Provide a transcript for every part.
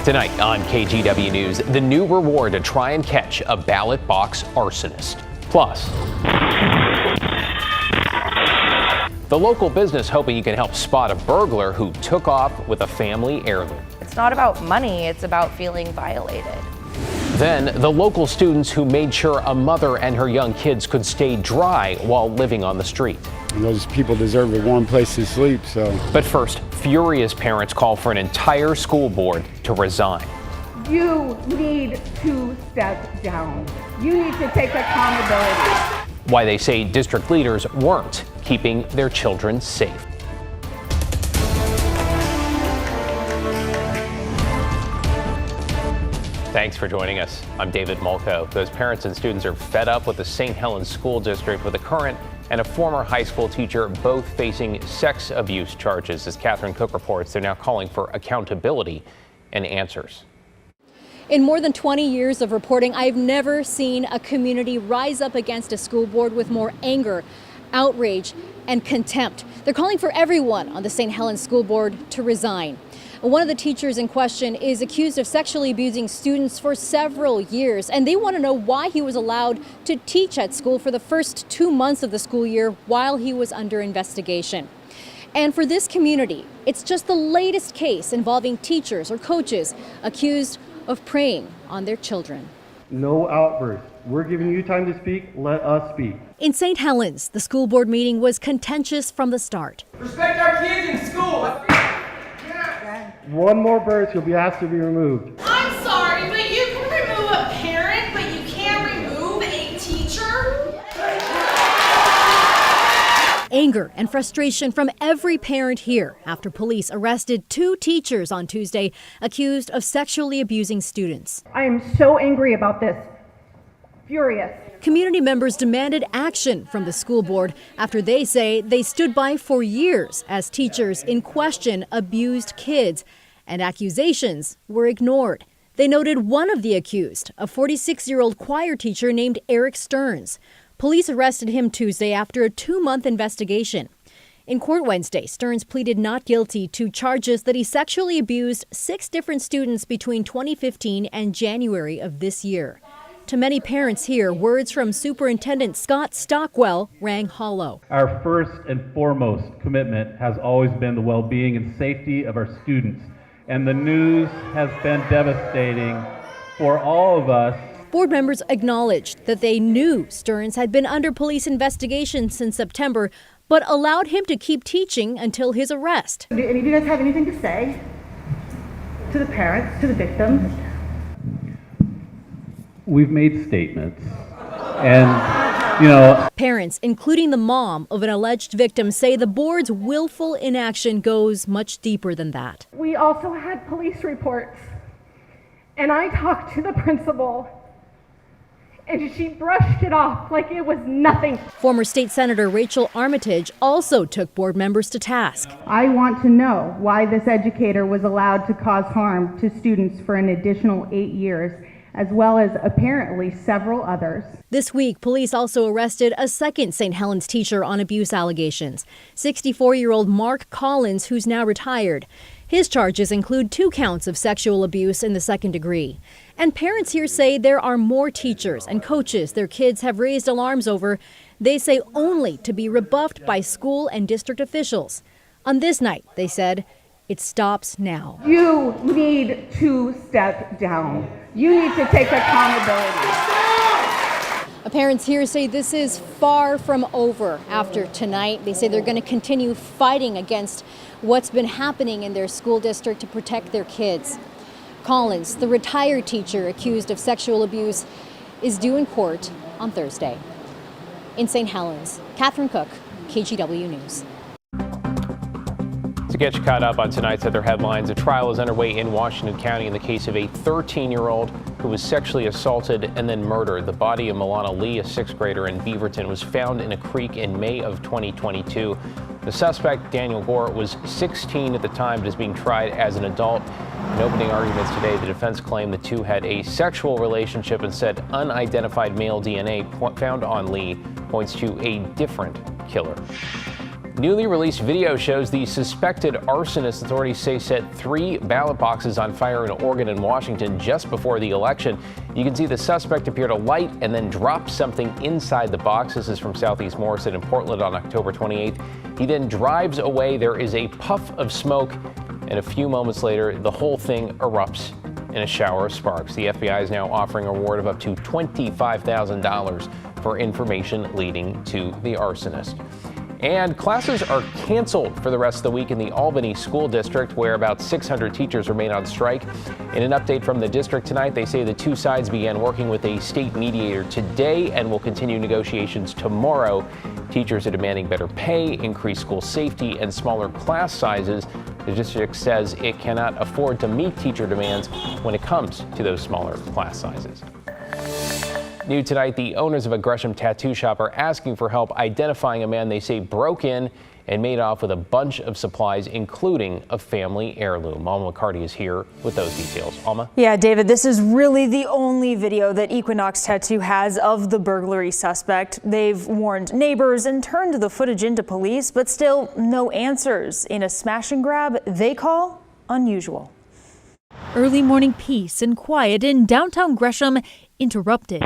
Tonight on KGW News, the new reward to try and catch a ballot box arsonist. Plus, the local business hoping you can help spot a burglar who took off with a family heirloom. It's not about money, it's about feeling violated. Then, the local students who made sure a mother and her young kids could stay dry while living on the street. And those people deserve a warm place to sleep, so. But first, furious parents call for an entire school board to resign. You need to step down. You need to take accountability. Why they say district leaders weren't keeping their children safe. Thanks for joining us. I'm David Mulco. Those parents and students are fed up with the St. Helens School District, with a current and a former high school teacher both facing sex abuse charges. As Catherine Cook reports, they're now calling for accountability and answers. In more than 20 years of reporting, I've never seen a community rise up against a school board with more anger, outrage, and contempt. They're calling for everyone on the St. Helens School Board to resign. One of the teachers in question is accused of sexually abusing students for several years, and they want to know why he was allowed to teach at school for the first 2 months of the school year while he was under investigation. And for this community, it's just the latest case involving teachers or coaches accused of preying on their children. No outbursts. We're giving you time to speak. Let us speak. In St. Helens, the school board meeting was contentious from the start. Respect our kids in school. One more burst, you'll be asked to be removed. I'm sorry, but you can remove a parent, but you can't remove a teacher? Anger and frustration from every parent here after police arrested 2 teachers on Tuesday accused of sexually abusing students. I am so angry about this. Furious. Community members demanded action from the school board after they say they stood by for years as teachers in question abused kids, and accusations were ignored. They noted one of the accused, a 46-year-old choir teacher named Eric Stearns. Police arrested him Tuesday after a 2-month investigation. In court Wednesday, Stearns pleaded not guilty to charges that he sexually abused 6 different students between 2015 and January of this year. To many parents here, words from Superintendent Scott Stockwell rang hollow. Our first and foremost commitment has always been the well-being and safety of our students, and the news has been devastating for all of us. Board members acknowledged that they knew Stearns had been under police investigation since September, but allowed him to keep teaching until his arrest. Do any of you guys have anything to say to the parents, to the victims? We've made statements, and, Parents, including the mom of an alleged victim, say the board's willful inaction goes much deeper than that. We also had police reports, and I talked to the principal, and she brushed it off like it was nothing. Former State Senator Rachel Armitage also took board members to task. I want to know why this educator was allowed to cause harm to students for an additional 8 years, as well as apparently several others. This week, police also arrested a second St. Helens teacher on abuse allegations, 64-year-old Mark Collins, who's now retired. His charges include 2 counts of sexual abuse in the 2nd degree. And parents here say there are more teachers and coaches their kids have raised alarms over, they say only to be rebuffed by school and district officials. On this night, they said, it stops now. You need to step down. You need to take accountability. Parents here say this is far from over after tonight. They say they're going to continue fighting against what's been happening in their school district to protect their kids. Collins, the retired teacher accused of sexual abuse, is due in court on Thursday. In St. Helens, Catherine Cook, KGW News. To get you caught up on tonight's other headlines, a trial is underway in Washington County in the case of a 13-year-old who was sexually assaulted and then murdered. The body of Milana Lee, a 6th grader in Beaverton, was found in a creek in May of 2022. The suspect, Daniel Gore, was 16 at the time but is being tried as an adult. In opening arguments today, the defense claimed the two had a sexual relationship and said unidentified male DNA found on Lee points to a different killer. Newly released video shows the suspected arsonist authorities say set 3 ballot boxes on fire in Oregon and Washington just before the election. You can see the suspect appear to light and then drop something inside the box. This is from Southeast Morrison in Portland on October 28th. He then drives away. There is a puff of smoke, and a few moments later, the whole thing erupts in a shower of sparks. The FBI is now offering a reward of up to $25,000 for information leading to the arsonist. And classes are canceled for the rest of the week in the Albany School District, where about 600 teachers remain on strike. In an update from the district tonight, they say the two sides began working with a state mediator today and will continue negotiations tomorrow. Teachers are demanding better pay, increased school safety, and smaller class sizes. The district says it cannot afford to meet teacher demands when it comes to those smaller class sizes. New tonight, the owners of a Gresham tattoo shop are asking for help identifying a man they say broke in and made off with a bunch of supplies, including a family heirloom. Alma McCarty is here with those details. Alma? Yeah, David, this is really the only video that Equinox Tattoo has of the burglary suspect. They've warned neighbors and turned the footage into police, but still no answers in a smash and grab they call unusual. Early morning peace and quiet in downtown Gresham interrupted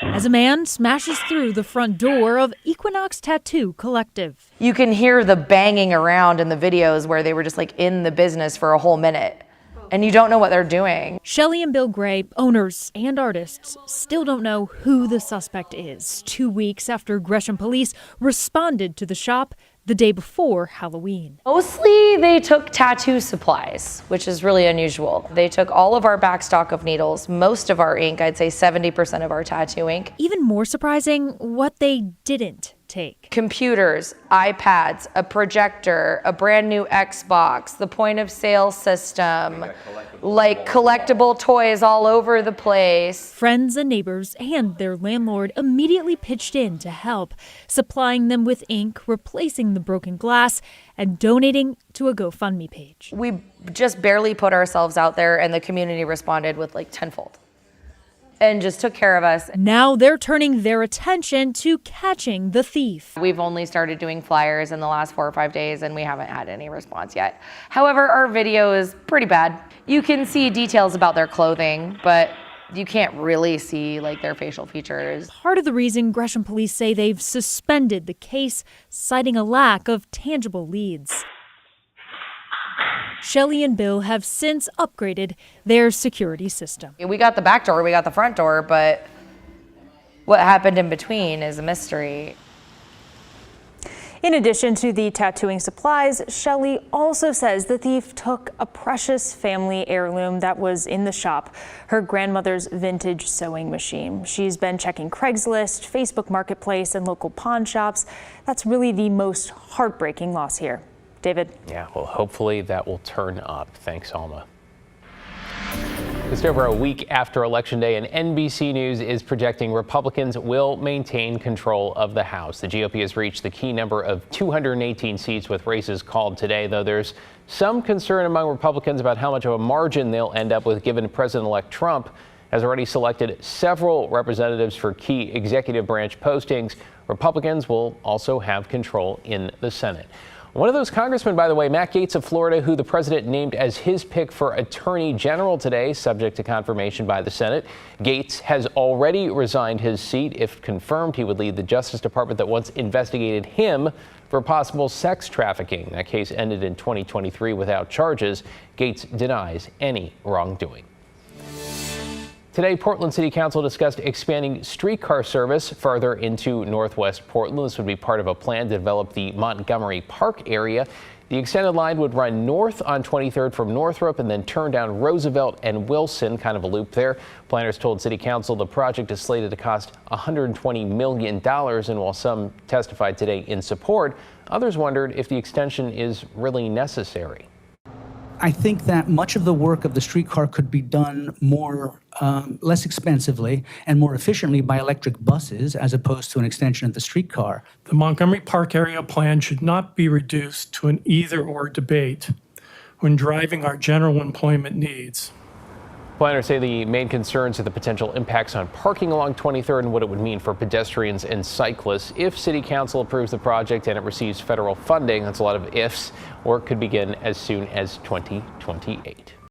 as a man smashes through the front door of Equinox Tattoo Collective. You can hear the banging around in the videos where they were just like in the business for a whole minute, and you don't know what they're doing. Shelley and Bill Gray, owners and artists, still don't know who the suspect is. 2 weeks after Gresham police responded to the shop the day before Halloween. Mostly they took tattoo supplies, which is really unusual. They took all of our back stock of needles, most of our ink, I'd say 70% of our tattoo ink. Even more surprising, what they didn't take. Computers, iPads, a projector, a brand new Xbox, the point of sale system, like collectible toys all over the place. Friends and neighbors and their landlord immediately pitched in to help, supplying them with ink, replacing the broken glass, and donating to a GoFundMe page. We just barely put ourselves out there, and the community responded with like tenfold and just took care of us. Now they're turning their attention to catching the thief. We've only started doing flyers in the last 4 or 5 days, and we haven't had any response yet. However, our video is pretty bad. You can see details about their clothing, but you can't really see like their facial features. Part of the reason Gresham police say they've suspended the case, citing a lack of tangible leads. Shelley and Bill have since upgraded their security system. We got the back door, we got the front door, but what happened in between is a mystery. In addition to the tattooing supplies, Shelley also says the thief took a precious family heirloom that was in the shop, her grandmother's vintage sewing machine. She's been checking Craigslist, Facebook Marketplace, and local pawn shops. That's really the most heartbreaking loss here. David? Yeah, well, hopefully that will turn up. Thanks, Alma. Just over a week after Election Day, and NBC News is projecting Republicans will maintain control of the House. The GOP has reached the key number of 218 seats with races called today, though there's some concern among Republicans about how much of a margin they'll end up with, given President-elect Trump has already selected several representatives for key executive branch postings. Republicans will also have control in the Senate. One of those congressmen, by the way, Matt Gaetz of Florida, who the president named as his pick for attorney general today, subject to confirmation by the Senate. Gaetz has already resigned his seat. If confirmed, he would lead the Justice Department that once investigated him for possible sex trafficking. That case ended in 2023 without charges. Gaetz denies any wrongdoing. Today, Portland City Council discussed expanding streetcar service further into Northwest Portland. This would be part of a plan to develop the Montgomery Park area. The extended line would run north on 23rd from Northrop and then turn down Roosevelt and Wilson, kind of a loop there. Planners told City Council the project is slated to cost $120 million. And while some testified today in support, others wondered if the extension is really necessary. I think that much of the work of the streetcar could be done less expensively and more efficiently by electric buses as opposed to an extension of the streetcar. The Montgomery Park area plan should not be reduced to an either-or debate when driving our general employment needs. Planners say the main concerns are the potential impacts on parking along 23rd and what it would mean for pedestrians and cyclists. If City Council approves the project and it receives federal funding, that's a lot of ifs, work could begin as soon as 2028.